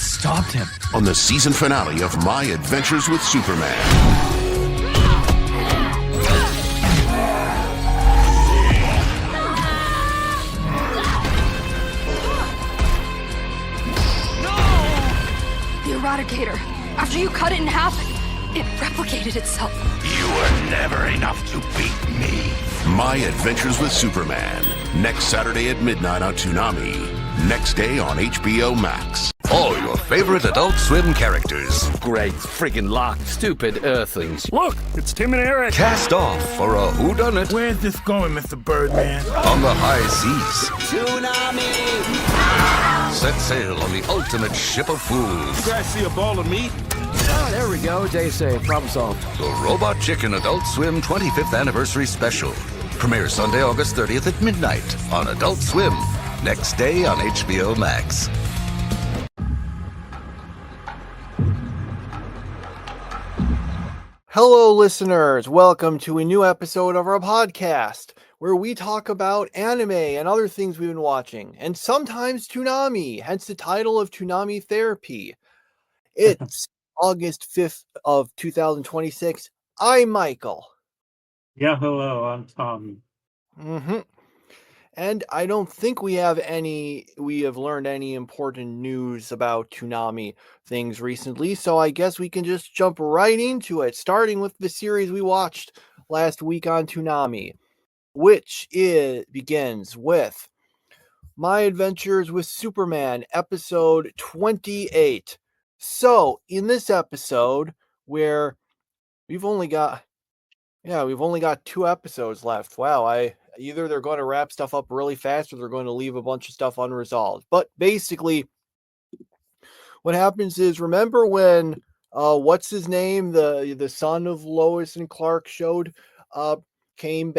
Stopped him. On the season finale of My Adventures with Superman. The Eradicator. After you cut it in half, it replicated itself. You were never enough to beat me. My Adventures with Superman. Next Saturday at midnight on Toonami. Next day on HBO Max. All your favorite Adult Swim characters. Great friggin' locked, stupid earthlings. Look, it's Tim and Eric. Cast off for a whodunit Where's this going, Mr. Birdman? on the high seas. Toonami! Set sail on the ultimate ship of fools. You guys see a ball of meat? Oh, there we go. Day saved. Problem solved. The Robot Chicken Adult Swim 25th Anniversary Special. Premieres Sunday, August 30th at midnight on Adult Swim. Next day on HBO Max. Hello, listeners. Welcome to a new episode of our podcast where we talk about anime and other things we've been watching, and sometimes Toonami, hence the title of Toonami Therapy. It's August 5th of 2026. I'm Michael. Yeah, hello, I'm Tommy. And I don't think we have learned any important news about Toonami things recently, so I guess we can just jump right into it, starting with the series we watched last week on Toonami, which begins with My Adventures with Superman, episode 28. So, in this episode, where we've only got 2 episodes left. Wow, either they're going to wrap stuff up really fast or they're going to leave a bunch of stuff unresolved. But basically, what happens is, remember when what's his name, the son of Lois and Clark came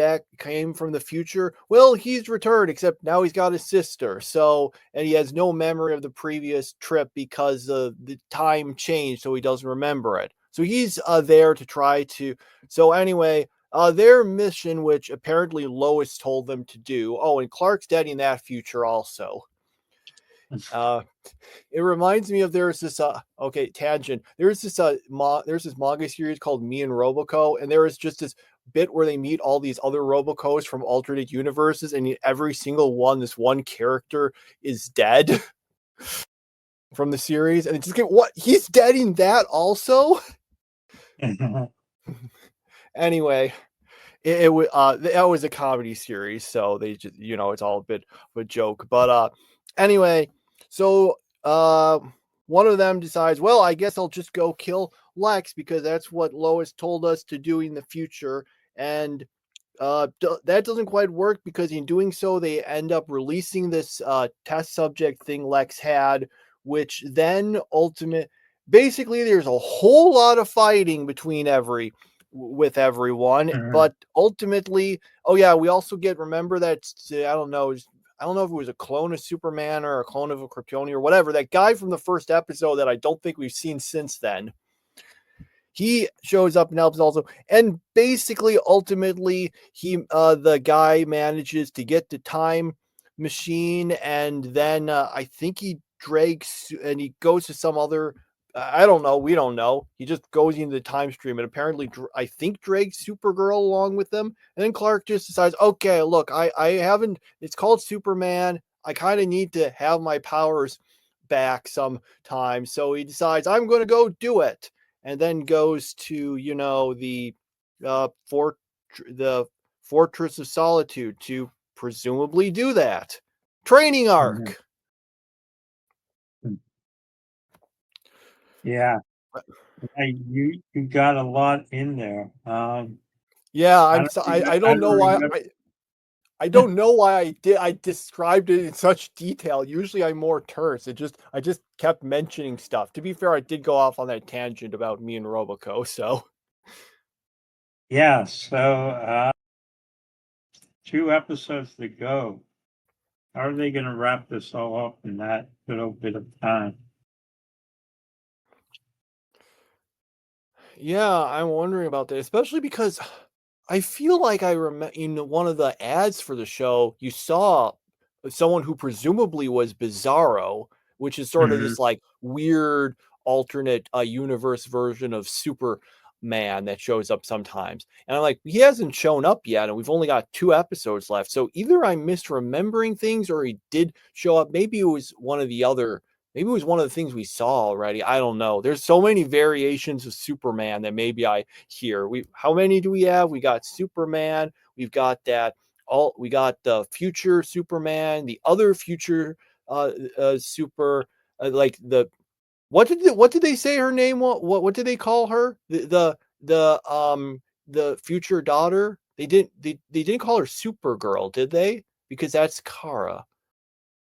from the future? Well, he's returned, except now he's got a sister. So, and he has no memory of the previous trip because the time changed, so he doesn't remember it. So he's there to try to. So anyway, their mission, which apparently Lois told them to do. Oh, and Clark's dead in that future also. It reminds me of there's this tangent. There's this manga series called Me and Roboco, and there is just this bit where they meet all these other Robocos from alternate universes, and in every single one, this one character is dead from the series, and it's just what, he's dead in that also. Anyway, that was a comedy series, so they just, it's all a bit of a joke. But anyway, so one of them decides, well, I guess I'll just go kill Lex because that's what Lois told us to do in the future. And that doesn't quite work because in doing so, they end up releasing this test subject thing Lex had, which then basically there's a whole lot of fighting with everyone, but ultimately, we also remember that, I don't know if it was a clone of Superman or a clone of a Kryptonian or whatever, that guy from the first episode that I don't think we've seen since then. He shows up and helps also, and basically, ultimately, the guy manages to get the time machine, and then I think he drags, and he goes to some other. I don't know. We don't know. He just goes into the time stream and apparently, I think, drags Supergirl along with them. And then Clark just decides, okay, look, it's called Superman. I kind of need to have my powers back sometime. So he decides, I'm going to go do it. And then goes to, the Fortress of Solitude to presumably do that. Training arc. Yeah, you got a lot in there. Yeah, I don't know why. I don't know why I described it in such detail. Usually I'm more terse. I just kept mentioning stuff. To be fair, I did go off on that tangent about Me and Roboco. So yeah, so 2 episodes to go. How are they going to wrap this all up in that little bit of time? Yeah, I'm wondering about that, especially because I feel like I remember in one of the ads for the show, you saw someone who presumably was Bizarro, which is sort of Mhm. this like weird alternate universe version of Superman that shows up sometimes. And I'm like, he hasn't shown up yet, and we've only got 2 episodes left. So either I'm misremembering things or he did show up. Maybe it was one of the other. Maybe it was one of the things we saw already. I don't know. There's so many variations of Superman that maybe I hear. How many do we have? We got Superman. We've got that we got the future Superman, the other future super like what did they say her name was? What did they call her? The future daughter? They didn't call her Supergirl, did they? Because that's Kara.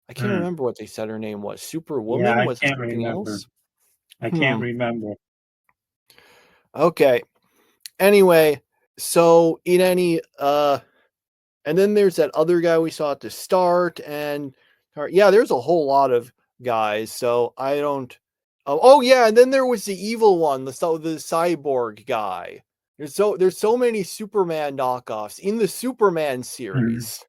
I can't Mm. remember what they said her name was. Yeah, Superwoman? I Was it can't something remember. else? I can't remember. Okay. Anyway, so in any and then there's that other guy we saw at the start, and yeah, there's a whole lot of guys. So I don't. Oh yeah, and then there was the evil one, the cyborg guy. There's so many Superman knockoffs in the Superman Mhm. series,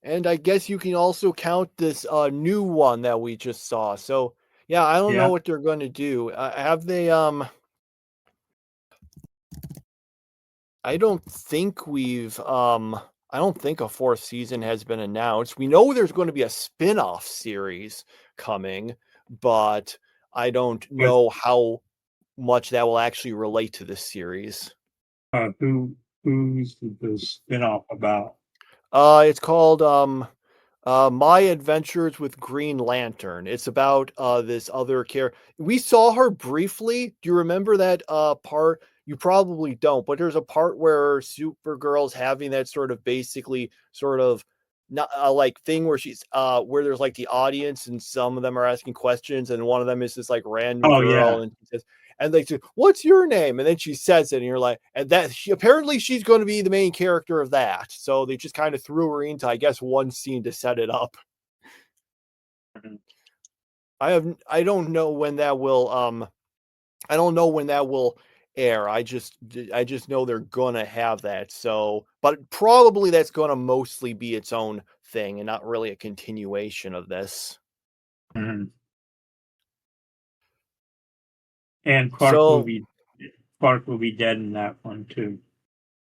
and I guess you can also count this new one that we just saw. So yeah, I don't know Yeah. what they're going to do. Have they I don't think I don't think a 4th season has been announced. We know there's going to be a spin-off series coming, but I don't But know how much that will actually relate to this series. who's the spin-off about? It's called My Adventures with Green Lantern. It's about this other character. We saw her briefly. Do you remember that part? You probably don't, but there's a part where Supergirl's having that sort of basically sort of not like thing where she's where there's like the audience and some of them are asking questions and one of them is this like random Oh girl yeah. and she says and they say, "What's your name?" And then she says it, and you're like, and that apparently she's going to be the main character of that. So they just kind of threw her into, I guess, one scene to set it up. Mhm. I don't know when that will I don't know when that will air. I just know they're gonna have that. So, but probably that's gonna mostly be its own thing and not really a continuation of this. Mhm. And So Clark will be dead in that one too.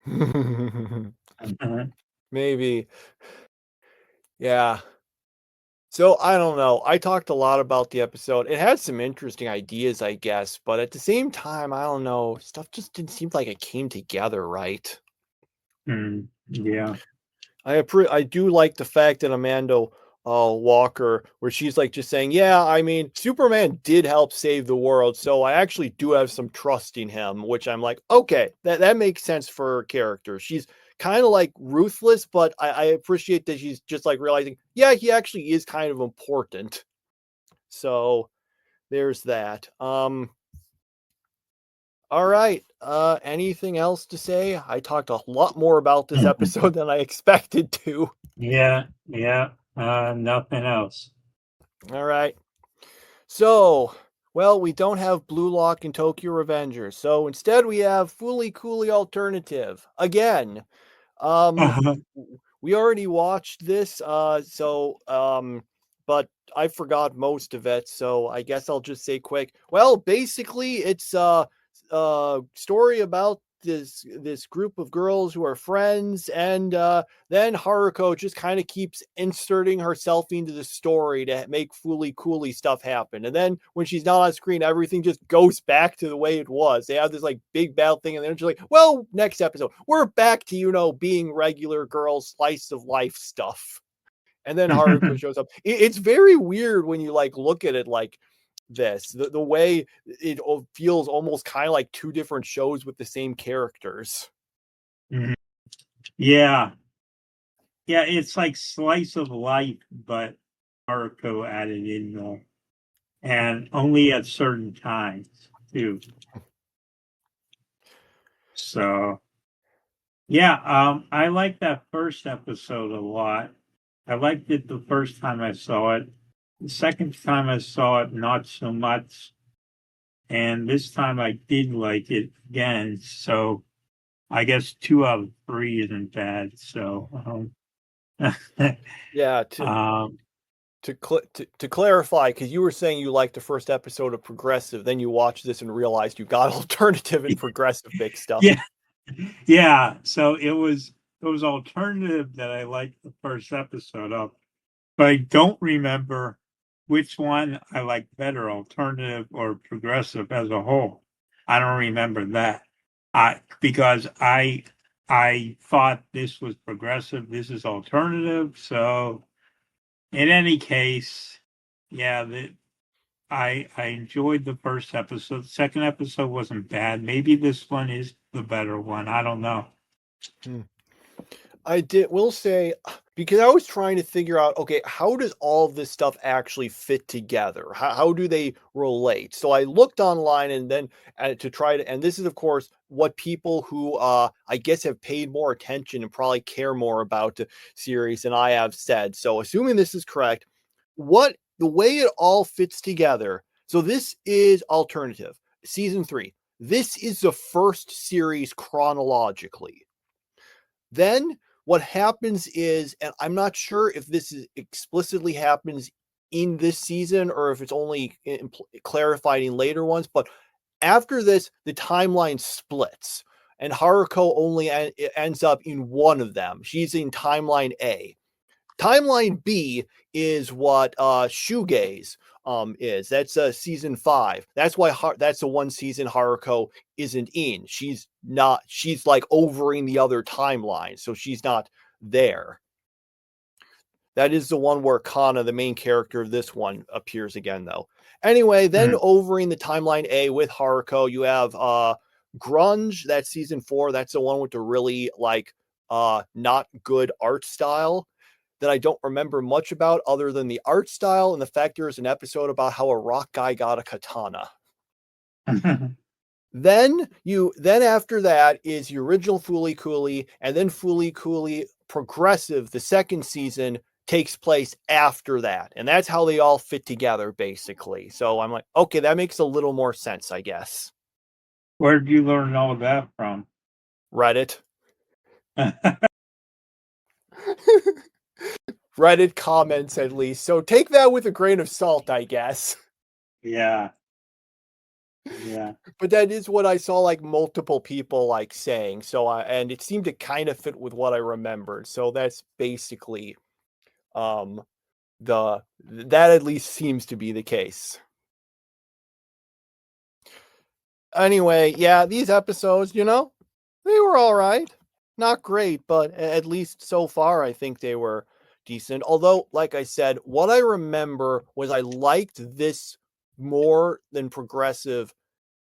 Mhm. maybe, yeah. So I don't know. I talked a lot about the episode. It had some interesting ideas, I guess, but at the same time, I don't know. Stuff just didn't seem like it came together right. Yeah. I do like the fact that Amanda Walker, where she's like just saying, "Yeah, I mean, Superman did help save the world, so I actually do have some trust in him." Which I'm like, okay, that makes sense for her character. She's kind of like ruthless, but I appreciate that she's just like realizing, yeah, he actually is kind of important. So there's that. All right. Anything else to say? I talked a lot more about this episode than I expected to. Yeah. Yeah. Nothing else. All right. So, well, we don't have Blue Lock and Tokyo Revengers. So instead we have Fooly Cooly Alternative. Again. Um we already watched this, but I forgot most of it, so I guess I'll just say quick. Well, basically, it's a story about this group of girls who are friends, and then Haruko just kind of keeps inserting herself into the story to make fooly cooly stuff happen. And then when she's not on screen, everything just goes back to the way it was. They have this like big battle thing, and then she's like, "Well, next episode, we're back to being regular girls, slice of life stuff." And then Haruko shows up. It's very weird when you like look at it like this. The way it feels almost kind of like 2 different shows with the same characters. Mhm. Yeah. Yeah. It's like slice of life, but Arco added in there. And only at certain times too. So Yeah, I liked that first episode a lot. I liked it the first time I saw it. The second time I saw it, not so much. And this time I did like it again. So I guess 2 out of 3 isn't bad. So, Yeah, um, to clarify, because you were saying you liked the first episode of Progressive, then you watched this and realized you got alternative and progressive mixed up. yeah, yeah. So it was alternative that I liked the first episode of, but I don't remember which one I liked better, alternative or progressive as a whole. I don't remember that. Because I thought this was progressive, this is alternative. So in any case, yeah, I enjoyed the first episode. Second episode wasn't bad. Maybe this one is the better one. I don't know. Will say, because I was trying to figure out, okay, how does all of this stuff actually fit together? How do they relate? So I looked online and then to try to, and this is of course what people who I guess have paid more attention and probably care more about the series than I have said. So assuming this is correct, the way it all fits together. So this is alternative season 3. This is the first series chronologically. Then what happens is, and I'm not sure if this is explicitly happens in this season or if it's only clarified in later ones, but after this, the timeline splits and Haruko only ends up in one of them. She's in timeline A. Timeline B is what Shoegaze is. That's season 5. That's why that's the one season Haruko isn't in. She's like overing the other timeline, so she's not there. That is the one where Kana, the main character of this one, appears again, though. Anyway, then overing the timeline A with Haruko, you have Grunge. That's season 4. That's the one with the really not good art style that I don't remember much about other than the art style and the fact there's an episode about how a rock guy got a katana. Then after that is the original Fooly Cooly, and then Fooly Cooly Progressive, the second season, takes place after that. And that's how they all fit together, basically. So I'm like, okay, that makes a little more sense, I guess. Where did you learn all of that from? Reddit. Reddit comments, at least. So take that with a grain of salt, I guess. Yeah. Yeah. But that is what I saw like multiple people like saying. So and it seemed to kind of fit with what I remembered. So that's basically that at least seems to be the case. Anyway, yeah, these episodes, they were all right. Not great, but at least so far I think they were decent. Although, like I said, what I remember was I liked this more than Progressive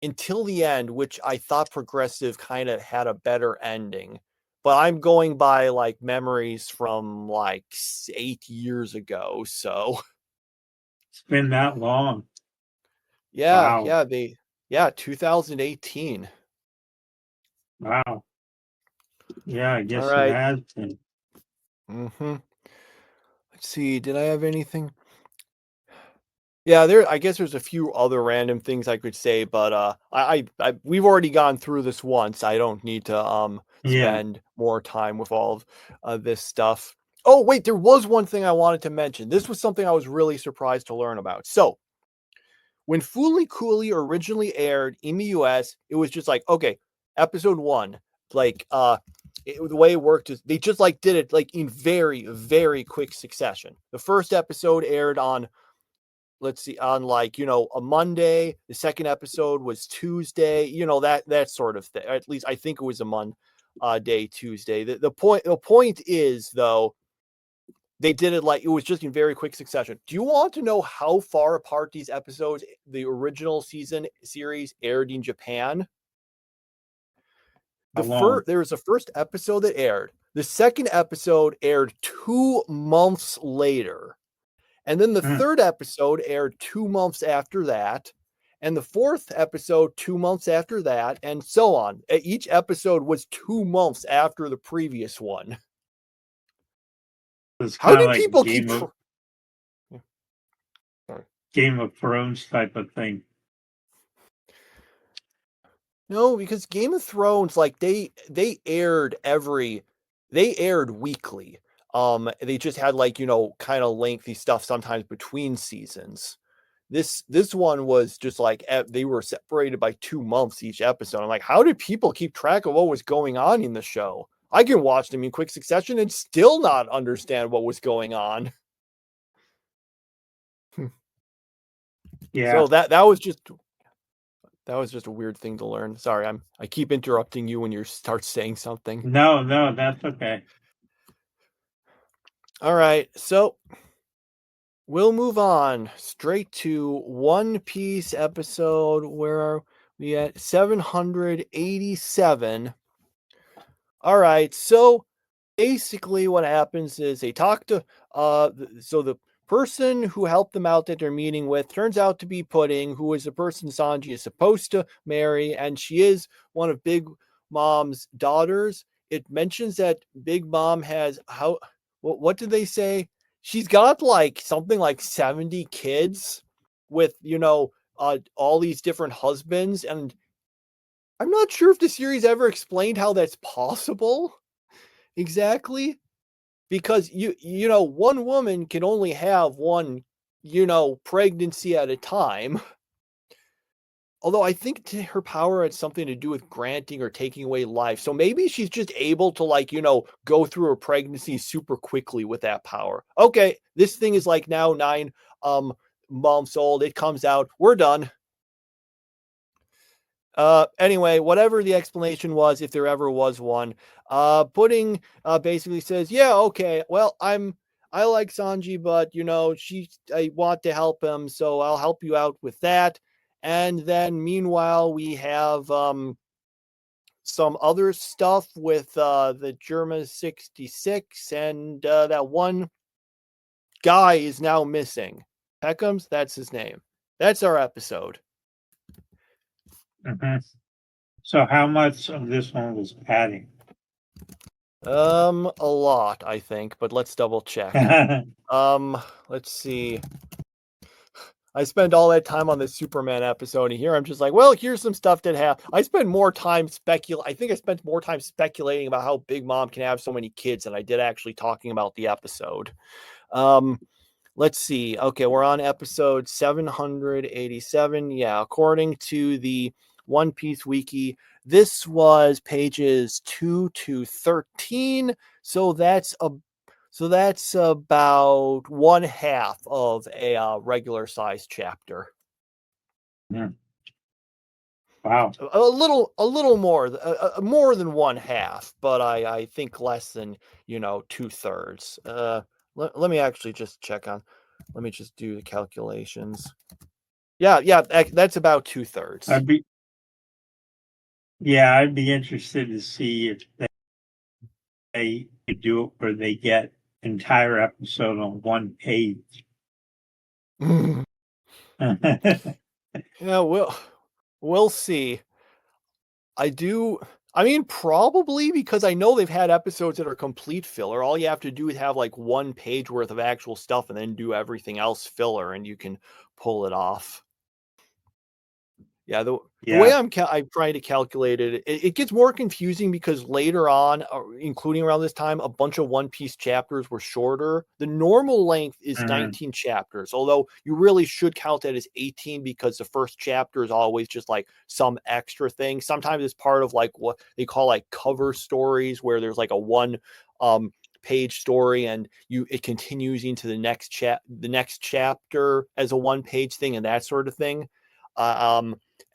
until the end, which I thought Progressive kind of had a better ending. But I'm going by like memories from like 8 years ago. So It's been that long. yeah, Wow. 2018. Wow. Yeah, I All guess it right. has been. Let's see. Did I have anything? Yeah, I guess there's a few other random things I could say, but we've already gone through this once. I don't need to Yeah. spend more time with all of this stuff. Oh, wait, there was one thing I wanted to mention. This was something I was really surprised to learn about. So, when Fooly Cooly originally aired in the US, it was just like, okay, episode 1, the way it worked is they just like did it like in very, very quick succession. The first episode aired on on a Monday. The second episode was Tuesday, that sort of thing. At least I think it was a Monday, Tuesday. The point is, though, they did it like it was just in very quick succession. Do you want to know how far apart these episodes, the original series, aired in Japan? There was the first episode that aired. The second episode aired 2 months later. And then the third episode aired 2 months after that. and the fourth episode 2 months after that, and so on. Each episode was 2 months after the previous one. It's How kind of did like people keep Game of Thrones type of thing. No, because Game of Thrones, like they aired weekly. They just had like, kind of lengthy stuff sometimes between seasons. This one was just like they were separated by 2 months each episode. I'm like, how did people keep track of what was going on in the show? I can watch them in quick succession and still not understand what was going on. Yeah. So that was just a weird thing to learn. Sorry, I keep interrupting you when you start saying something. No, that's okay. All right, so we'll move on straight to One Piece episode. Where are we at? 787. All right, so basically what happens is they talk to so the person who helped them out that they're meeting with turns out to be Pudding, who is the person Sanji is supposed to marry, and she is one of Big Mom's daughters. It mentions that Big Mom has what did they say? She's got like something like 70 kids with, all these different husbands, and I'm not sure if the series ever explained how that's possible exactly, because one woman can only have one, pregnancy at a time. Although I think her power had something to do with granting or taking away life. So maybe she's just able to, like, go through her pregnancy super quickly with that power. Okay, this thing is like now 9 months old. It comes out. We're done. Anyway, whatever the explanation was, if there ever was one, Pudding basically says, yeah, okay, well, I like Sanji, but I want to help him, so I'll help you out with that. And then meanwhile, we have some other stuff with the Germa 66, and that one guy is now missing. Peckham's, that's his name. That's our episode. Mm-hmm. So how much of this one was padding? A lot, I think, but let's double check. Let's see. I spent all that time on the Superman episode, and here I'm just like, well, here's some stuff that happened. I spent more time I think I spent more time speculating about how Big Mom can have so many kids than I did actually talking about the episode. Let's see. Okay, we're on episode 787. Yeah, according to the One Piece Wiki, this was pages 2 to 13. So that's about one half of a regular size chapter. Yeah. Wow. A little more than one half, but I think less than 2/3. Let me actually just check on. Let me just do the calculations. Yeah, that's about 2/3. I'd be interested to see if they do it where they get entire episode on one page. Yeah, we'll see. I mean, probably, because I know they've had episodes that are complete filler. All you have to do is have like one page worth of actual stuff and then do everything else filler, and you can pull it off. Yeah, the way I'm trying to calculate it, it gets more confusing because later on, including around this time, a bunch of One Piece chapters were shorter. The normal length is 19 chapters, although you really should count that as 18 because the first chapter is always just like some extra thing. Sometimes it's part of like what they call like cover stories, where there's like a one page story and it continues into the next chapter as a one page thing and that sort of thing.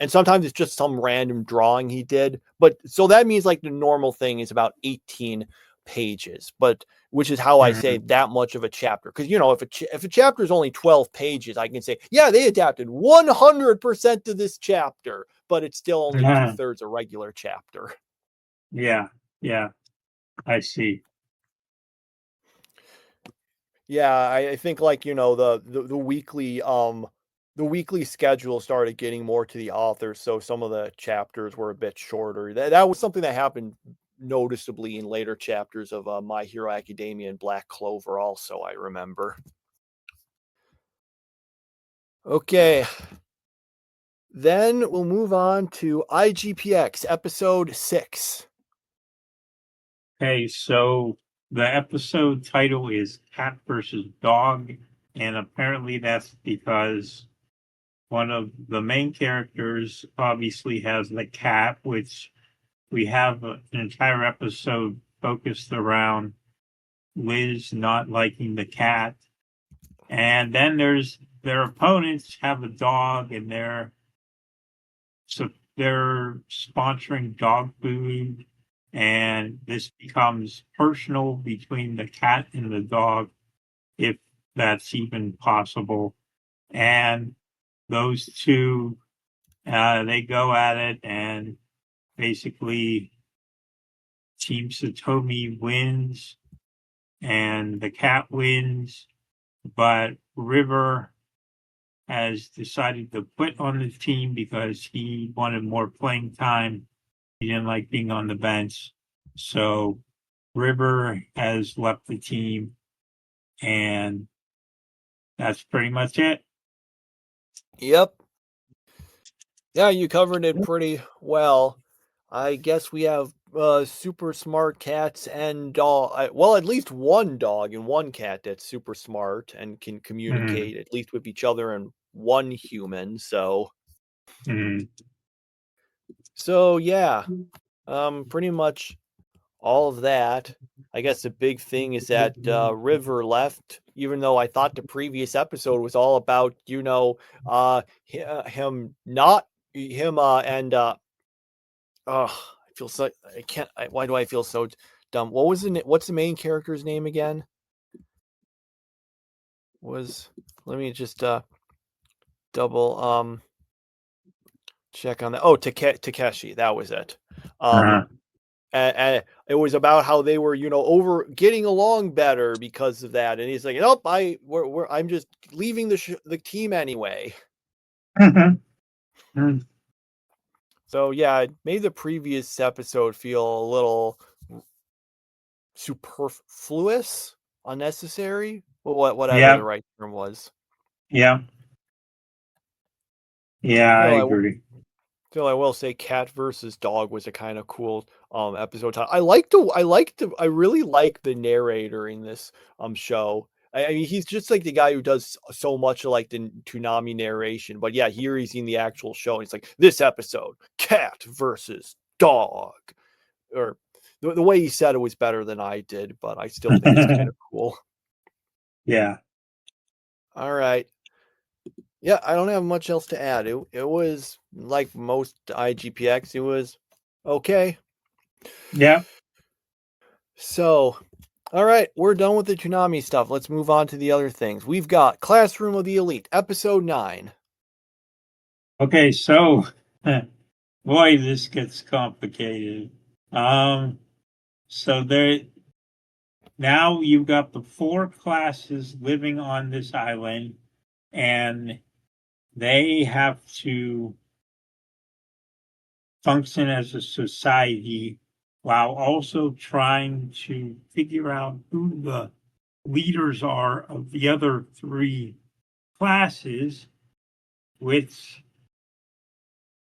And sometimes it's just some random drawing he did. But so that means like the normal thing is about 18 pages, but which is how I say that much of a chapter. Because, if a chapter is only 12 pages, I can say, yeah, they adapted 100% of this chapter, but it's still only 2/3 a regular chapter. Yeah, I see. Yeah, I think like, the weekly the weekly schedule started getting more to the author, so some of the chapters were a bit shorter. That was something that happened noticeably in later chapters of My Hero Academia and Black Clover also, I remember. Okay. Then we'll move on to IGPX episode 6. Okay, so the episode title is Cat versus Dog, and apparently that's because one of the main characters obviously has the cat, which we have an entire episode focused around Liz not liking the cat. And then there's their opponents have a dog, and they're sponsoring dog food, and this becomes personal between the cat and the dog, if that's even possible. And those two, they go at it, and basically Team Satomi wins, and the cat wins, but River has decided to quit on the team because he wanted more playing time. He didn't like being on the bench. So River has left the team, and that's pretty much it. Yep. Yeah, you covered it pretty well. I guess we have super smart cats and dog. Well, at least one dog and one cat that's super smart and can communicate at least with each other and one human. So yeah, pretty much all of that. I guess the big thing is that River left, even though I thought the previous episode was all about, him not him and I feel so I can't. Why do I feel so dumb? What's the main character's name again? Let me just double check on that. Oh, Takeshi, that was it. And it was about how they were, over getting along better because of that. And he's like, "Nope, I'm just leaving the team anyway." So yeah, it made the previous episode feel a little superfluous, unnecessary, whatever the right term was. Yeah, I agree. Still, I will say, Cat versus Dog was a kind of cool episode. I really like the narrator in this show. I mean, he's just like the guy who does so much of like the Toonami narration. But yeah, here he's in the actual show. And it's like this episode, Cat versus Dog, or the way he said it was better than I did. But I still think it's kind of cool. Yeah. All right. Yeah, I don't have much else to add. It was like most IGPX. It was okay. Yeah. So, all right, we're done with the Toonami stuff. Let's move on to the other things. We've got Classroom of the Elite, episode 9. Okay, so boy, this gets complicated. So now you've got the 4 classes living on this island, and they have to function as a society while also trying to figure out who the leaders are of the other 3 classes, which,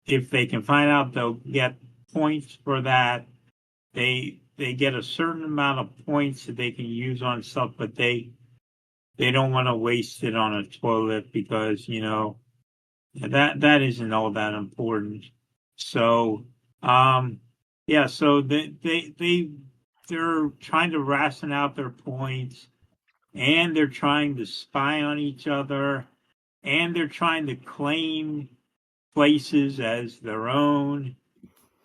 if they can find out, they'll get points for that. They get a certain amount of points that they can use on stuff, but they don't want to waste it on a toilet because, that isn't all that important. So, yeah, so they're trying to ration out their points, and they're trying to spy on each other, and they're trying to claim places as their own,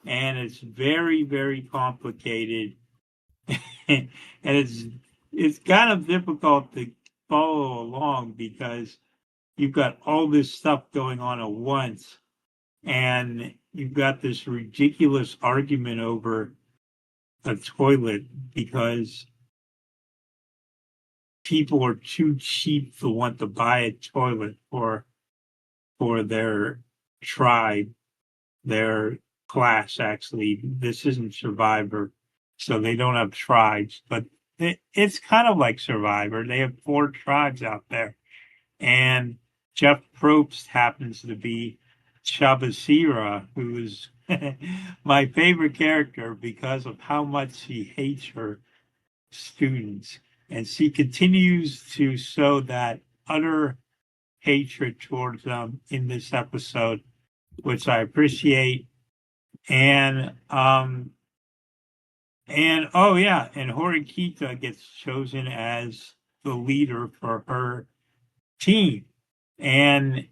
and it's very, very complicated. And it's kind of difficult to follow along because you've got all this stuff going on at once, and you've got this ridiculous argument over a toilet because people are too cheap to want to buy a toilet for for their tribe, their class. Actually, this isn't Survivor, so they don't have tribes, but it's kind of like Survivor. They have 4 tribes out there, and Jeff Probst happens to be Shabasira, who is my favorite character because of how much she hates her students. And she continues to sow that utter hatred towards them in this episode, which I appreciate. And oh yeah, and Horikita gets chosen as the leader for her team. And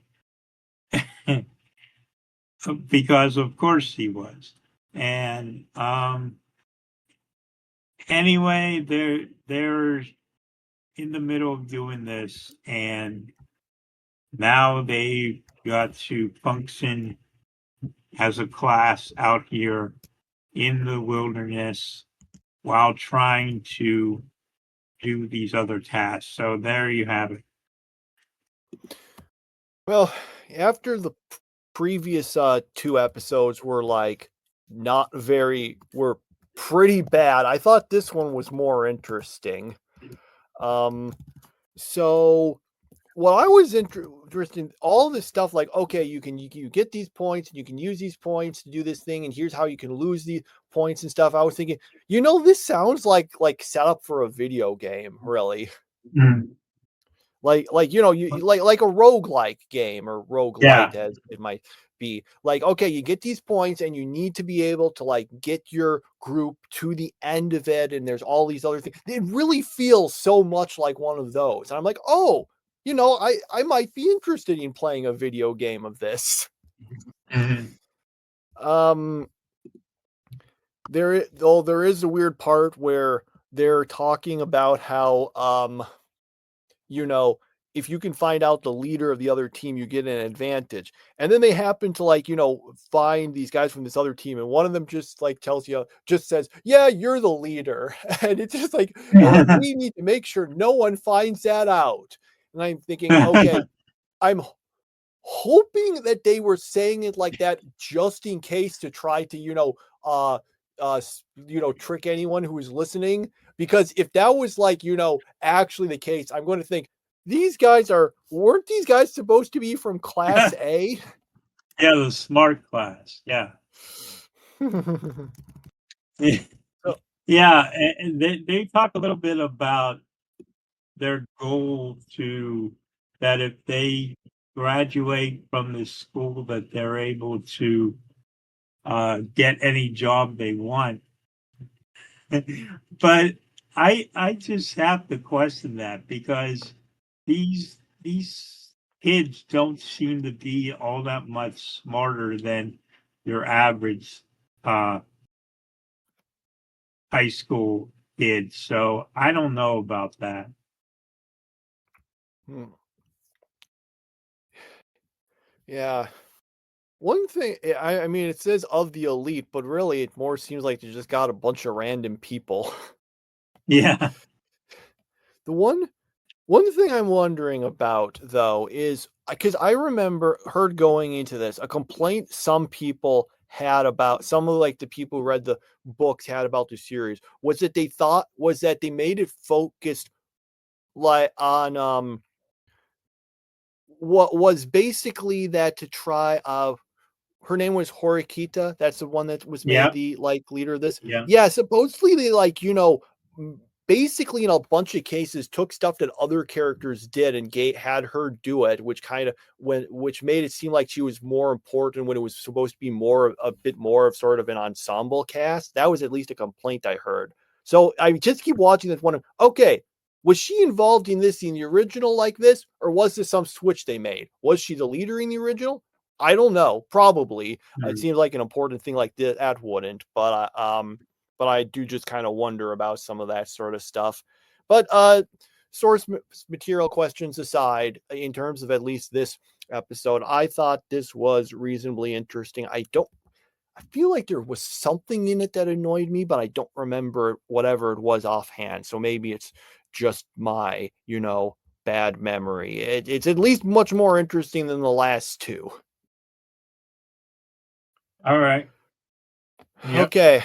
because of course he was. And anyway, they're in the middle of doing this, and now they got to function as a class out here in the wilderness while trying to do these other tasks. So there you have it. Well, after the previous 2 episodes were like were pretty bad, I thought this one was more interesting. So what I was interested in, all this stuff like, okay, you get these points and you can use these points to do this thing, and here's how you can lose these points and stuff. I was thinking, this sounds like setup for a video game, really. Mm. Like like a roguelike game, or roguelite Yeah. as it might be. Like, okay, you get these points and you need to be able to get your group to the end of it, and there's all these other things. It really feels so much like one of those. And I'm like, oh, I might be interested in playing a video game of this. Mm-hmm. There is a weird part where they're talking about how if you can find out the leader of the other team, you get an advantage. And then they happen to find these guys from this other team, and one of them just says, yeah, you're the leader. And it's just like, we need to make sure no one finds that out. And I'm thinking, okay, I'm hoping that they were saying it like that just in case to try to trick anyone who is listening. Because if that was actually the case, I'm going to think, weren't these guys supposed to be from class A? Yeah, the smart class. Yeah. Yeah, and they talk a little bit about their goal that if they graduate from this school, that they're able to get any job they want. But I just have to question that, because these kids don't seem to be all that much smarter than your average high school kid. So I don't know about that. Yeah. One thing, I mean, it says of the elite, but really it more seems like they just got a bunch of random people. Yeah. The one thing I'm wondering about, though, is because I heard going into this, a complaint some people had about, some of the people who read the books had about the series, was that they made it focused on what was basically that to try her name was Horikita. That's the one that was made the leader of this. Yeah. Yeah, supposedly they basically in a bunch of cases took stuff that other characters did and had her do it, which made it seem like she was more important when it was supposed to be a bit more of sort of an ensemble cast. That was at least a complaint I heard. So I just keep watching this one. Okay, was she involved in the original like this, or was this some switch they made? Was she the leader in the original? I don't know. Probably. It seems like an important thing like that wouldn't, but I do just kind of wonder about some of that sort of stuff. But source material questions aside, in terms of at least this episode, I thought this was reasonably interesting. I feel like there was something in it that annoyed me, but I don't remember whatever it was offhand. So maybe it's just my, bad memory. It's at least much more interesting than the last two. All right. Yep. Okay.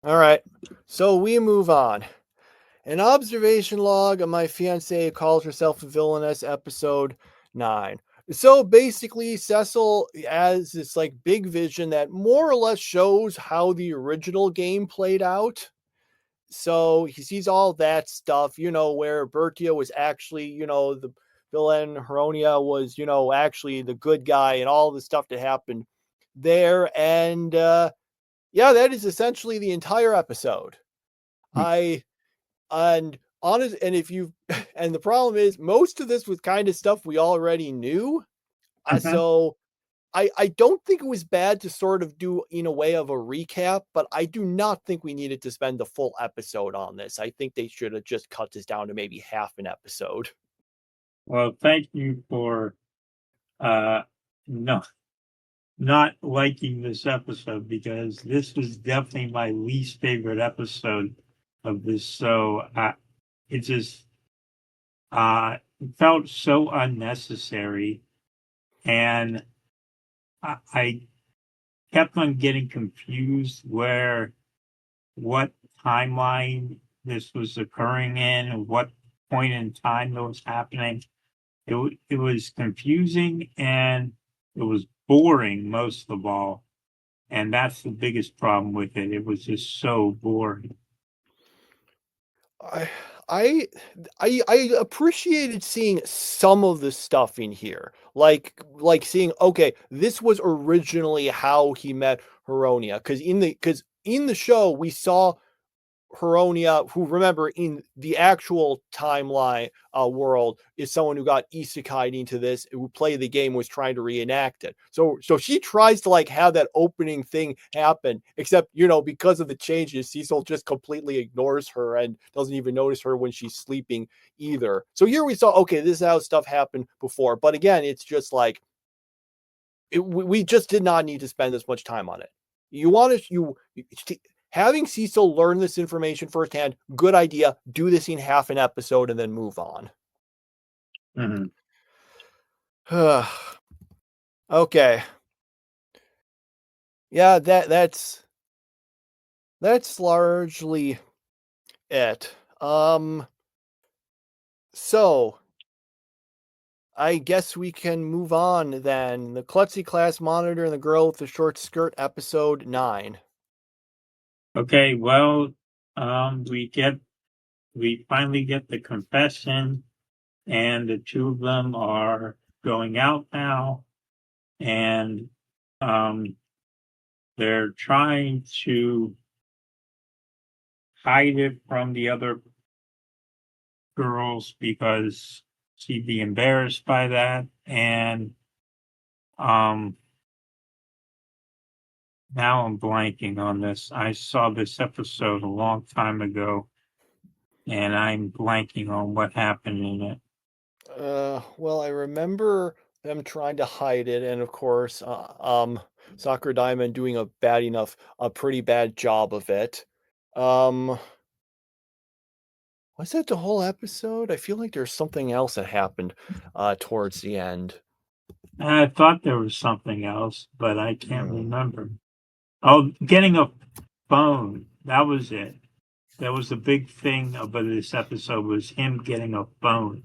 All right. So we move on. An observation log of my fiancée calls herself a villainess, episode 9. So basically, Cecil has this like big vision that more or less shows how the original game played out. So he sees all that stuff, where Bertia was actually, the villain, Heronia was, actually the good guy, and all the stuff that happened there. And yeah, that is essentially the entire episode. And honest, and if you, and the problem is, most of this was kind of stuff we already knew. So I don't think it was bad to sort of do in a way of a recap, but I do not think we needed to spend the full episode on this. I think they should have just cut this down to maybe half an episode. Well, thank you for no, not liking this episode, because this was definitely my least favorite episode of this. So it just felt so unnecessary, and I kept on getting confused what timeline this was occurring in, what point in time it was happening. It was confusing, and it was boring most of all. And that's the biggest problem with it. It was just so boring. I appreciated seeing some of the stuff in here, like seeing, okay, this was originally how he met Heronia, because in the show we saw Heronia, who, remember, in the actual timeline world, is someone who got isekai'd into this, who played the game, was trying to reenact it. So she tries to like have that opening thing happen, except, because of the changes, Cecil just completely ignores her and doesn't even notice her when she's sleeping either. So here we saw, okay, this is how stuff happened before. But again, it's just like, we just did not need to spend this much time on it. Having Cecil learn this information firsthand, good idea. Do this in half an episode and then move on. Okay. Yeah, that's largely it. So I guess we can move on then. The Klutzy class monitor and the girl with the short skirt, episode 9. Okay, well, we finally get the confession, and the two of them are going out now, and they're trying to hide it from the other girls because she'd be embarrassed by that. And now I'm blanking on this. I saw this episode a long time ago, and I'm blanking on what happened in it. Well, I remember them trying to hide it, and of course, Soccer Diamond doing a pretty bad job of it. Was that the whole episode? I feel like there's something else that happened towards the end. I thought there was something else, but I can't remember. Oh, getting a phone. That was it. That was the big thing about this episode, was him getting a phone.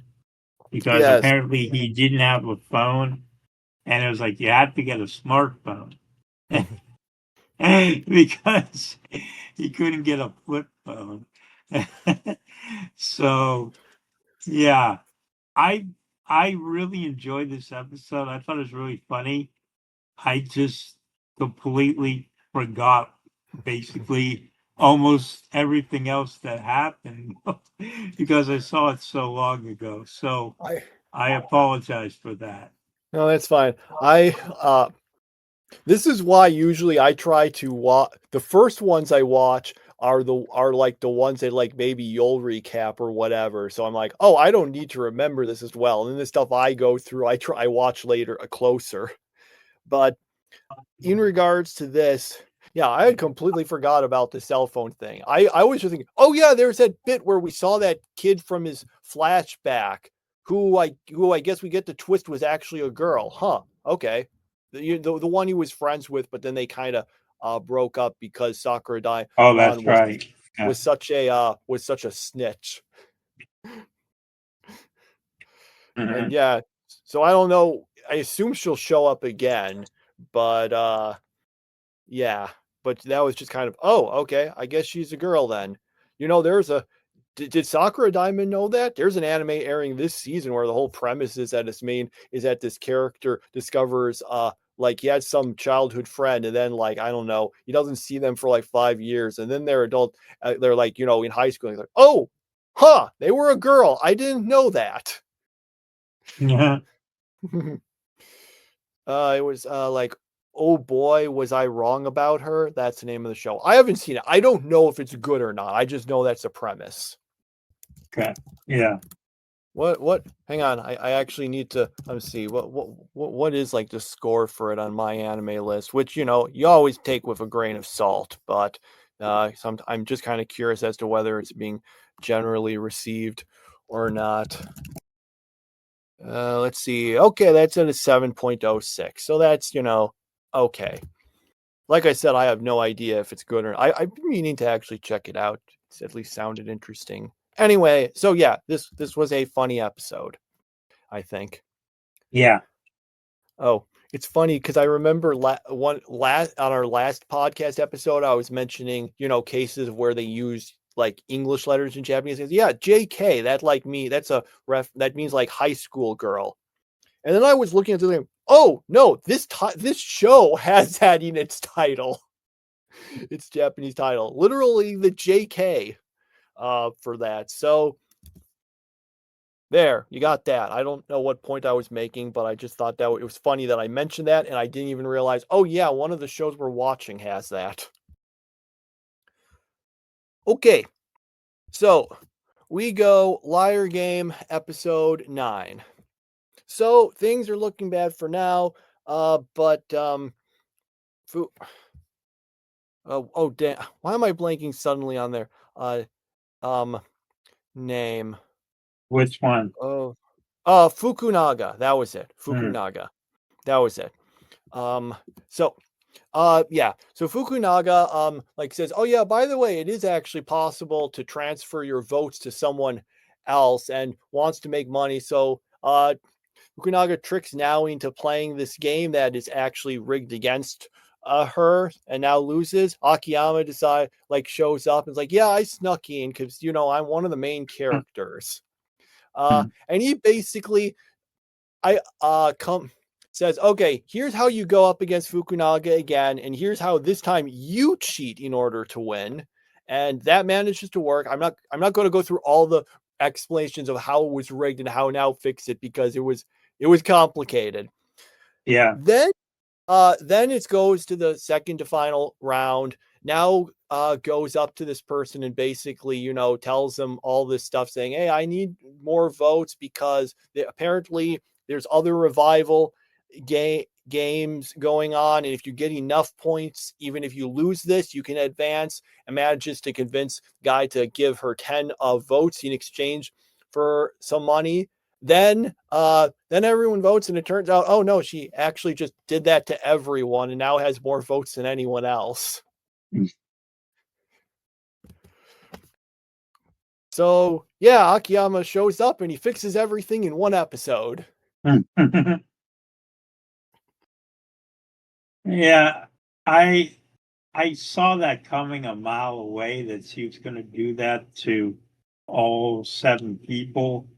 Because apparently he didn't have a phone, and it was like, you had to get a smartphone. Because he couldn't get a flip phone. So, yeah. I really enjoyed this episode. I thought it was really funny. I just completely forgot basically almost everything else that happened because I saw it so long ago. So I apologize for that. No, that's fine. This is why usually I try to watch the first ones I watch are like the ones that like maybe you'll recap or whatever. So I'm like, oh, I don't need to remember this as well. And then the stuff I go through, I watch later, closer. But in regards to this, yeah, I had completely forgot about the cell phone thing. I was just thinking, oh yeah, there's that bit where we saw that kid from his flashback who I guess we get the twist was actually a girl. Huh. Okay. The one he was friends with, but then they kind of broke up because Sakura Oh, Daimon that's right. Yeah. was such a snitch. And Mhm. yeah, so I don't know. I assume she'll show up again, but yeah, but that was just kind of, oh, okay, I guess she's a girl then. There's a did Sakura Diamond know that? There's an anime airing this season where the whole premise is that this character discovers like he had some childhood friend, and then like I don't know, he doesn't see them for like 5 years, and then they're adult, they're like in high school, and he's like, oh, huh, they were a girl. I didn't know that. Yeah. It was like, oh boy, was I wrong about her? That's the name of the show. I haven't seen it. I don't know if it's good or not. I just know that's the premise. Okay. Yeah. What? Hang on. I actually need to. Let's see. What is like the score for it on my anime list? Which you always take with a grain of salt, but I'm just kind of curious as to whether it's being generally received or not. Let's see. Okay, that's at a 7.06. So that's, okay. Like I said, I have no idea if it's good or not. I've been meaning to actually check it out. It's at least sounded interesting. Anyway, so yeah, this was a funny episode, I think. Yeah. Oh, it's funny because I remember on our last podcast episode, I was mentioning, cases where they use like English letters in Japanese. Yeah, JK, that like me, that means like high school girl. And then I was looking at the thing. Oh no, this show has that in its title. Its Japanese title, literally the JK, for that. So there, you got that. I don't know what point I was making, but I just thought that it was funny that I mentioned that, and I didn't even realize. Oh yeah, one of the shows we're watching has that. Okay, so we go Liar Game episode 9. So things are looking bad for now, but oh damn! Why am I blanking suddenly on their um name? Which one? Oh, Fukunaga. That was it. Fukunaga. That was it. So yeah. So Fukunaga like says, oh yeah, by the way, it is actually possible to transfer your votes to someone else and wants to make money. So Fukunaga tricks Naoi into playing this game that is actually rigged against her and now loses. Akiyama shows up and is like, yeah, I snuck in because I'm one of the main characters. And he basically says, okay, here's how you go up against Fukunaga again, and here's how this time you cheat in order to win. And that manages to work. I'm not going to go through all the explanations of how it was rigged and how now fix it because it was complicated. Yeah. Then it goes to the second to final round. Now goes up to this person and basically, tells them all this stuff saying, hey, I need more votes because apparently there's other revival games going on. And if you get enough points, even if you lose this, you can advance, and manages to convince Guy to give her 10 votes in exchange for some money. Then everyone votes, and it turns out, oh no, she actually just did that to everyone and now has more votes than anyone else. So yeah, Akiyama shows up and he fixes everything in one episode. Yeah, I saw that coming a mile away that she was going to do that to all 7 people,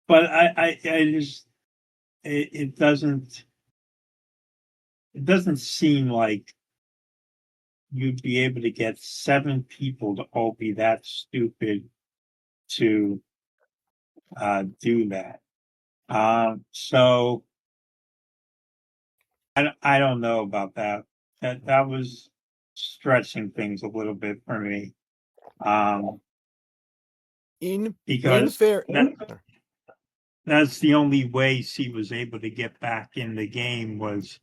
but I just it doesn't seem like you'd be able to get 7 people to all be that stupid to do that. So I don't know about that. That was stretching things a little bit for me. Because that's the only way she was able to get back in the game was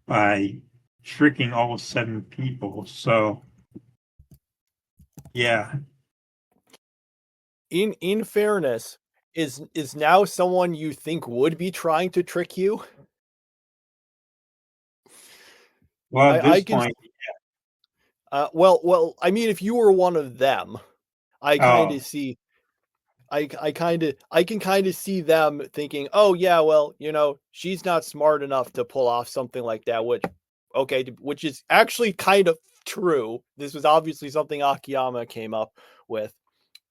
by tricking all 7 people. So yeah. In fairness, is now someone you think would be trying to trick you? Well, at I this can point, well, I mean, if you were one of them, I kind oh, of see I can kind of see them thinking, "Oh yeah, well, she's not smart enough to pull off something like that," which is actually kind of true. This was obviously something Akiyama came up with.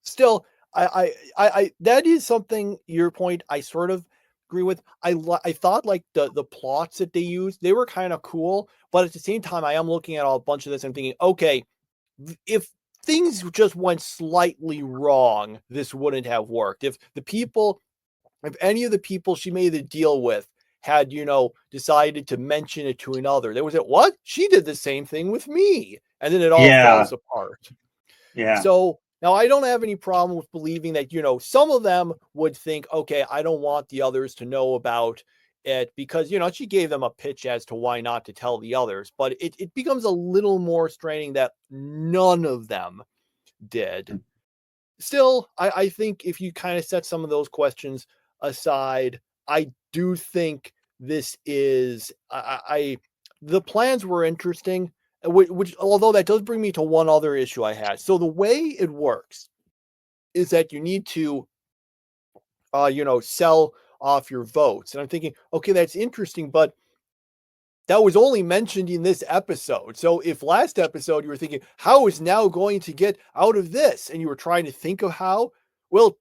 Still, I that is something, your point, I sort of agree with. I thought like the plots that they used, they were kind of cool, but at the same time, I am looking at a bunch of this and thinking, okay, if things just went slightly wrong, this wouldn't have worked. If any of the people she made the deal with had, decided to mention it to another, there was it, what? She did the same thing with me. And then it all yeah, falls apart. yeah, So now I don't have any problem with believing that, some of them would think, okay, I don't want the others to know about it because, she gave them a pitch as to why not to tell the others. But it becomes a little more straining that none of them did. Still, I think if you kind of set some of those questions aside, I do think this is the plans were interesting, which although that does bring me to one other issue I had. So the way it works is that you need to sell off your votes. And I'm thinking, okay, that's interesting, but that was only mentioned in this episode. So if last episode you were thinking, how is now going to get out of this? And you were trying to think of how, well,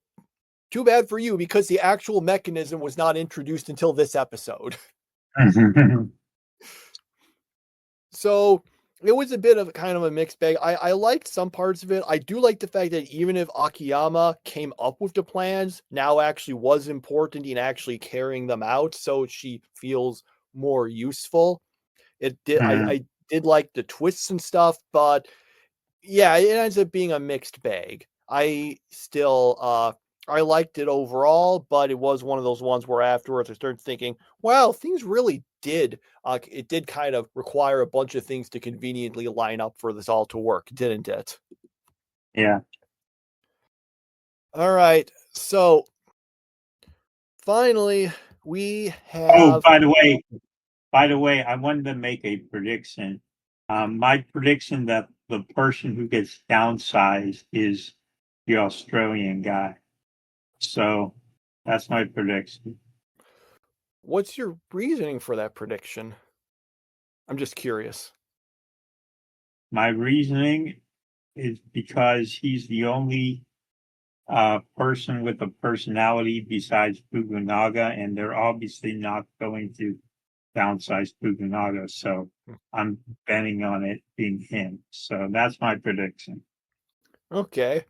too bad for you because the actual mechanism was not introduced until this episode. So it was a bit of kind of a mixed bag. I liked some parts of it. I do like the fact that even if Akiyama came up with the plans, now actually was important in actually carrying them out, so she feels more useful. It did. I did like the twists and stuff, but yeah, it ends up being a mixed bag. I liked it overall, but it was one of those ones where afterwards I started thinking, wow, things really did. It did kind of require a bunch of things to conveniently line up for this all to work, didn't it? yeah. All right. So finally, we Oh, have. by the way, I wanted to make a prediction. My prediction that the person who gets downsized is the Australian guy. So that's my prediction. What's your reasoning for that prediction? I'm just curious. My reasoning is because he's the only person with a personality besides Fukunaga, and they're obviously not going to downsize Fukunaga. So I'm betting on it being him. So that's my prediction. Okay.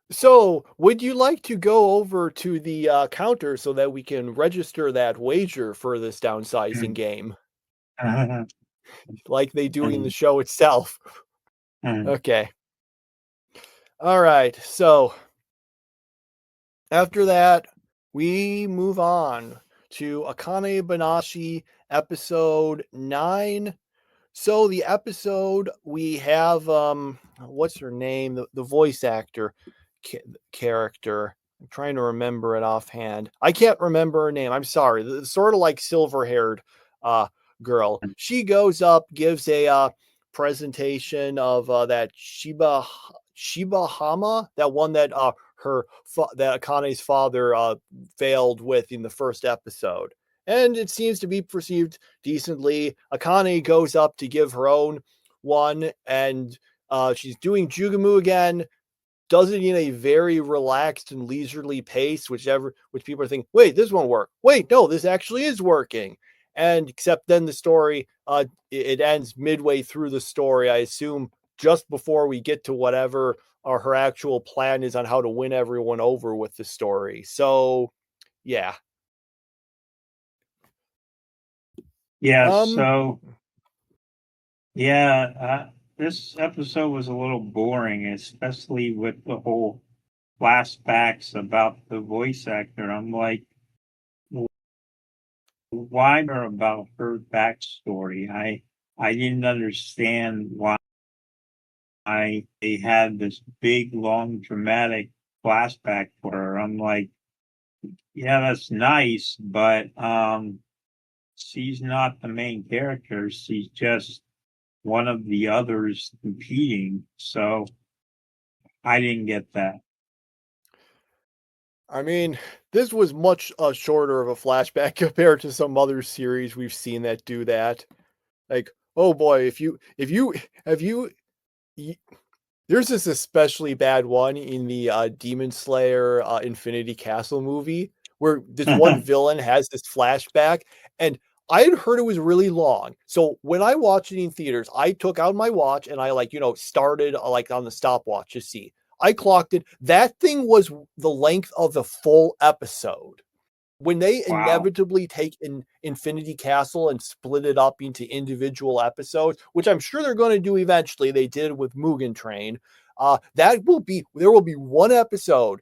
So, would you like to go over to the counter so that we can register that wager for this downsizing game, like they do in the show itself? Okay. All right. So, after that, we move on to Akane-Banashi episode 9. So, the episode we have what's her name? The voice actor character. I'm trying to remember it offhand. I can't remember her name. I'm sorry. The sort of like silver-haired girl. She goes up, gives a presentation of that Shiba Hama, that one that that Akane's father failed with in the first episode. And it seems to be perceived decently. Akane goes up to give her own one, and she's doing Jugamu again, does it in a very relaxed and leisurely pace, which people are thinking, wait, this won't work. Wait, no, this actually is working. And except then the story, it ends midway through the story, I assume, just before we get to whatever her actual plan is on how to win everyone over with the story. So, yeah. Yeah. So, yeah, this episode was a little boring, especially with the whole flashbacks about the voice actor. I'm like, why are about her backstory? I didn't understand why they had this big, long, dramatic flashback for her. I'm like, Yeah, that's nice, but she's not the main character. She's just one of the others competing. So I didn't get that. I mean, this was much shorter of a flashback compared to some other series we've seen that do that. Like, oh boy, if you y- there's this especially bad one in the Demon Slayer Infinity Castle movie where this one villain has this flashback, and I had heard it was really long. So when I watched it in theaters, I took out my watch and I started like on the stopwatch to see. I clocked it. That thing was the length of the full episode. When they Wow. inevitably take Infinity Castle and split it up into individual episodes, which I'm sure they're going to do eventually, they did with Mugen Train. There will be one episode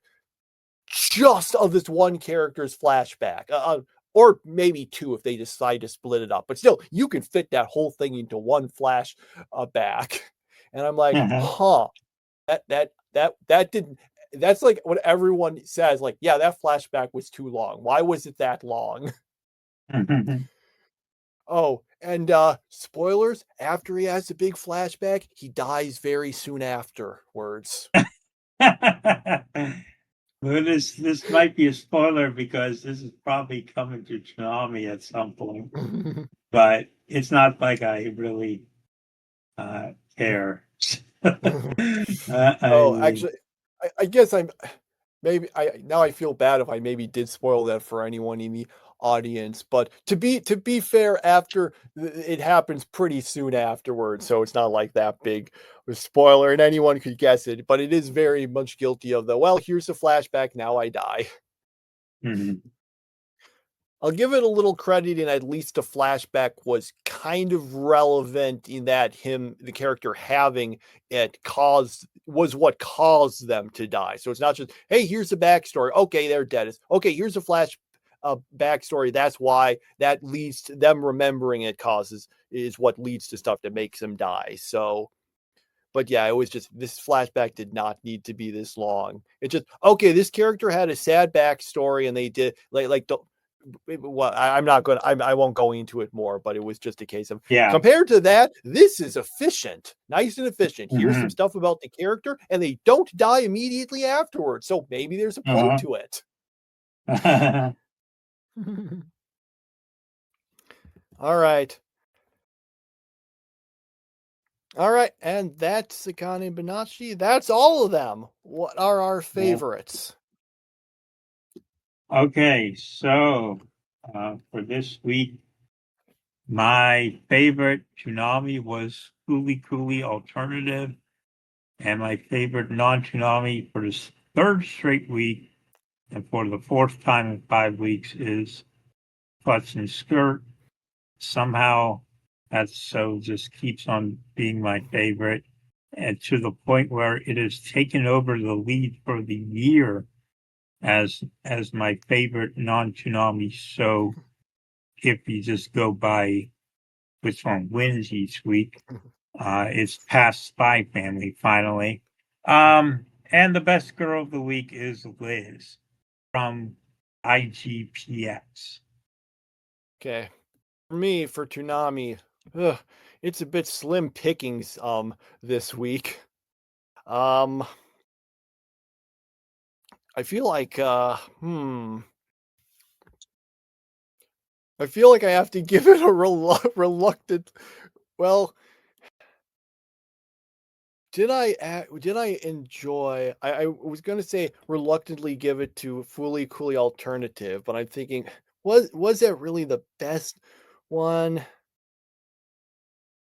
just of this one character's flashback, or maybe two if they decide to split it up. But still, you can fit that whole thing into one flash back. And I'm like, huh, that didn't. That's like what everyone says. Like, yeah, that flashback was too long. Why was it that long? Oh, and spoilers, after he has a big flashback, he dies very soon afterwards. Well, this might be a spoiler because this is probably coming to Toonami at some point, but it's not like I really care. I Oh, mean, actually, I guess I'm maybe I now I feel bad if I maybe did spoil that for anyone in the audience. But to be fair, after it happens pretty soon afterwards, so it's not like that big of a spoiler, and anyone could guess it. But it is very much guilty of the well. Here's a flashback. Now I die. mhm. I'll give it a little credit in at least the flashback was kind of relevant in that the character having it was what caused them to die. So it's not just, hey, here's the backstory. Okay, they're dead. It's, okay, here's a flash backstory. That's why that leads to them remembering is what leads to stuff that makes them die. So, but yeah, it was just this flashback did not need to be this long. It's just okay. This character had a sad backstory, and they did like the well, I'm not going. I won't go into it more, but it was just a case of Yeah. compared to that, this is efficient, nice and efficient. Here's some Mhm. stuff about the character, and they don't die immediately afterwards. So maybe there's a point Uh-huh. to it. All right, all right, and that's Akane-Banashi. That's all of them. What are our Yeah. favorites? Okay, so for this week, my favorite Toonami was Cooley Cooley Alternative, and my favorite non-Toonami for this third straight week, and for the fourth time in 5 weeks, is Klutz and Skirt. Somehow that show just keeps on being my favorite, and to the point where it has taken over the lead for the year as my favorite non-Toonami show if you just go by which one wins each week. It's past Spy Family finally. And the best girl of the week is Liz from IGPX. Okay, for me, for Toonami, ugh, it's a bit slim pickings this week. Um, I feel like I feel like I have to give it a reluctant. Well, did I enjoy? I was gonna say reluctantly give it to Fully Coolly Alternative, but I'm thinking was that really the best one?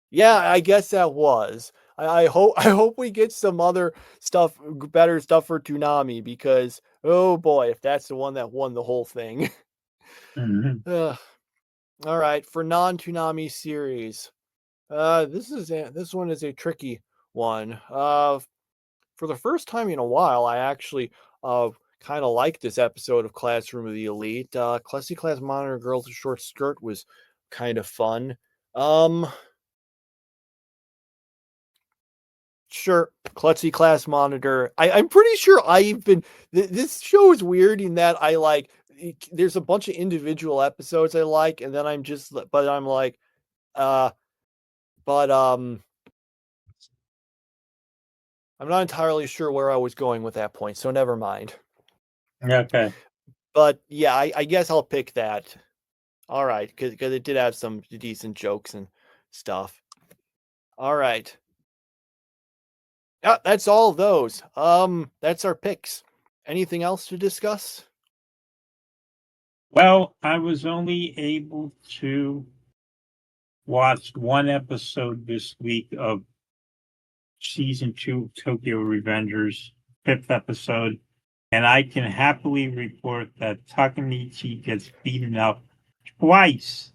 Yeah, I guess that was. I hope I hope we get some other stuff, better stuff for Toonami because oh boy, if that's the one that won the whole thing. Mhm. Ugh. All right, for non-Toonami series. This one is a tricky one. For the first time in a while, I actually kind of liked this episode of Classroom of the Elite. Classy Class Monitor Girl with a Short Skirt was kind of fun. Um, Sure, Klutzy class monitor. I'm pretty sure I've been. This show is weird in that I like. There's a bunch of individual episodes I like, and then I'm just. But I'm like, uh, but I'm not entirely sure where I was going with that point, so never mind. Okay. But yeah, I guess I'll pick that. All right, because it did have some decent jokes and stuff. All right. Yeah, that's all of those. That's our picks. Anything else to discuss? Well, I was only able to watch one episode this week of season 2 of Tokyo Revengers, 5th episode, and I can happily report that Takamichi gets beaten up twice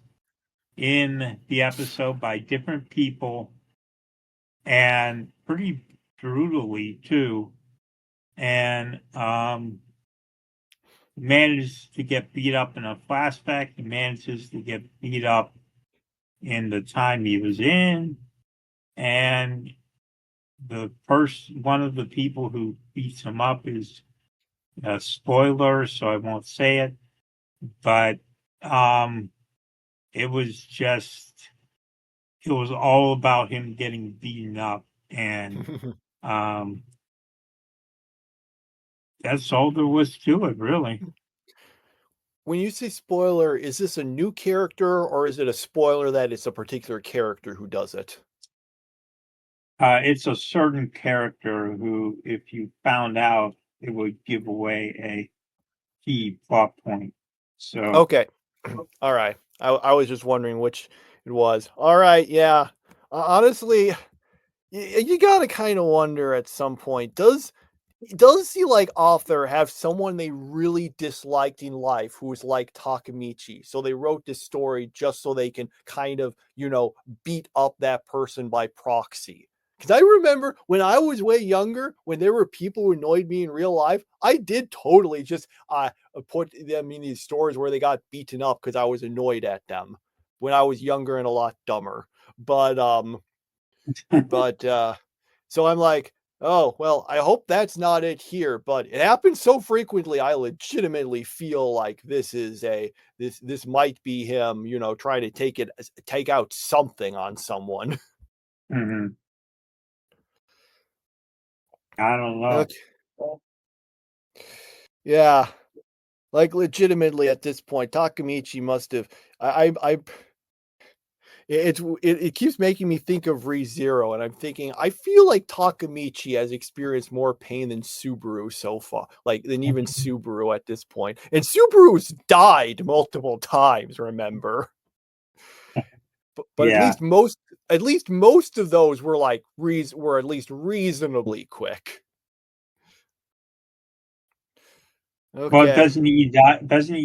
in the episode by different people, and pretty brutally too. And manages to get beat up in a flashback. He manages to get beat up in the time he was in, and one of the people who beats him up is a spoiler, so I won't say it. But it was all about him getting beaten up, and that's all there was to it, really. When you say spoiler, is this a new character or is it a spoiler that it's a particular character who does it? It's a certain character who, if you found out, it would give away a key plot point. So, Okay. All right. I was just wondering which it was. All right. Yeah. Honestly, you gotta kind of wonder at some point, does the like author have someone they really disliked in life who was like Takamichi? So they wrote this story just so they can kind of, beat up that person by proxy. Because I remember when I was way younger, when there were people who annoyed me in real life, I did totally just put them in these stories where they got beaten up because I was annoyed at them when I was younger and a lot dumber. But so I'm like, oh, well, I hope that's not it here, but it happens so frequently. I legitimately feel like this might be him, trying to take out something on someone. mhm. I don't know. Okay. Yeah, like legitimately at this point, Takamichi must have. It keeps making me think of ReZero, and I'm thinking I feel like Takamichi has experienced more pain than Subaru so far, like than even Subaru at this point. And Subaru's died multiple times, remember? But Yeah. at least most of those were like were at least reasonably quick. Well, Okay. Doesn't he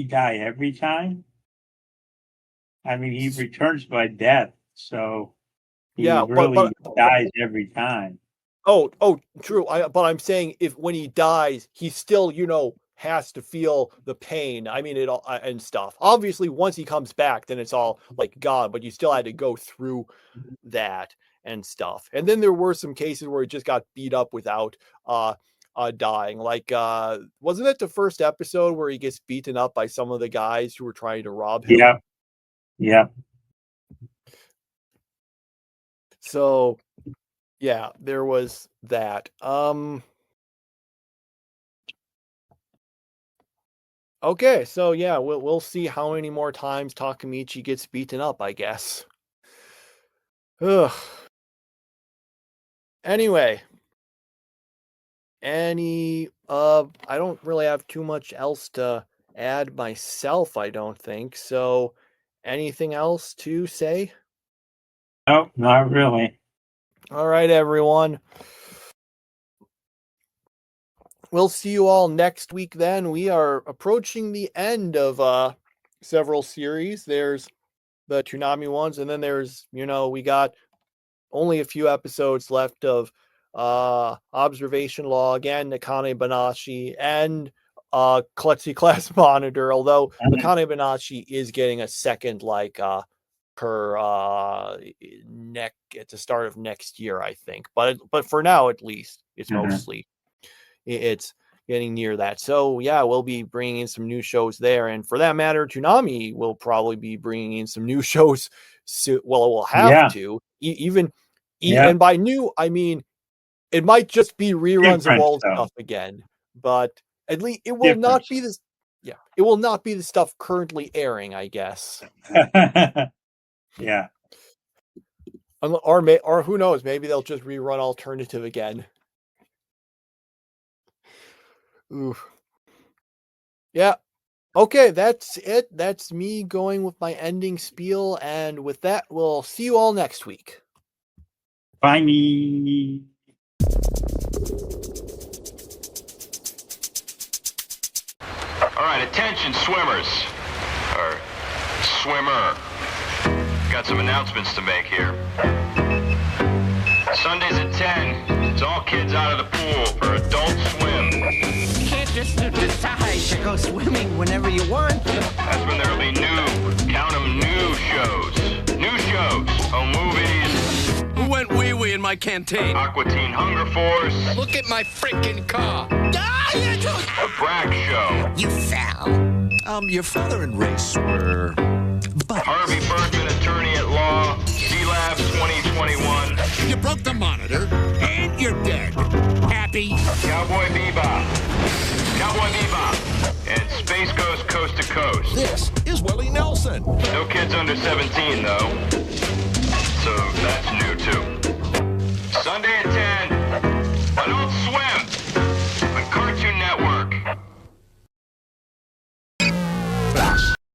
die every time? I mean, he returns by death, so he Yeah, but really dies every time. oh, true. But I'm saying if when he dies, he still, has to feel the pain. I mean, it all and stuff. Obviously, once he comes back, then it's all like gone. But you still had to go through that and stuff. And then there were some cases where he just got beat up without dying. Like wasn't that the first episode where he gets beaten up by some of the guys who were trying to rob him? Yeah. Yeah. So yeah, there was that. Okay, so yeah, we'll see how many more times Takamichi gets beaten up, I guess. Ugh. Anyway, I don't really have too much else to add myself, I don't think. So, anything else to say? No, not really. All right, everyone. We'll see you all next week then. We are approaching the end of several series. There's the Toonami ones, and then there's, we got only a few episodes left of Observation Log and Akane-Banashi and Klutzy Class Monitor, although Akane-Banashi is getting a second occur at the start of next year, I think. But for now, at least, it's mostly it's getting near that. So yeah, we'll be bringing in some new shows there, and for that matter, Toonami will probably be bringing in some new shows. Well, it will have to and by new, I mean it might just be reruns of old stuff again, but at least it will not be this. Yeah, it will not be the stuff currently airing, I guess. Yeah. Or who knows? Maybe they'll just rerun alternative again. Ooh. Yeah. Okay, that's it. That's me going with my ending spiel, and with that, we'll see you all next week. Bye me. All right, attention swimmers. Or swimmer. Got some announcements to make here. Sundays at 10. It's all kids out of the pool for Adult Swim. You can't just decide to go swimming whenever you want. That's when there'll be count 'em new shows. New shows. Home movies. Who went wee-wee in my canteen? Aqua Teen Hunger Force. Look at my freaking car. The Brack Show. You fell. Your father and Race were... Harvey Bergman, Attorney at Law. C-Lab 2021. You broke the monitor, and you're dead. Happy? Cowboy Bebop. Cowboy Bebop. And Space Ghost Coast to Coast. This is Willie Nelson. No kids under 17, though.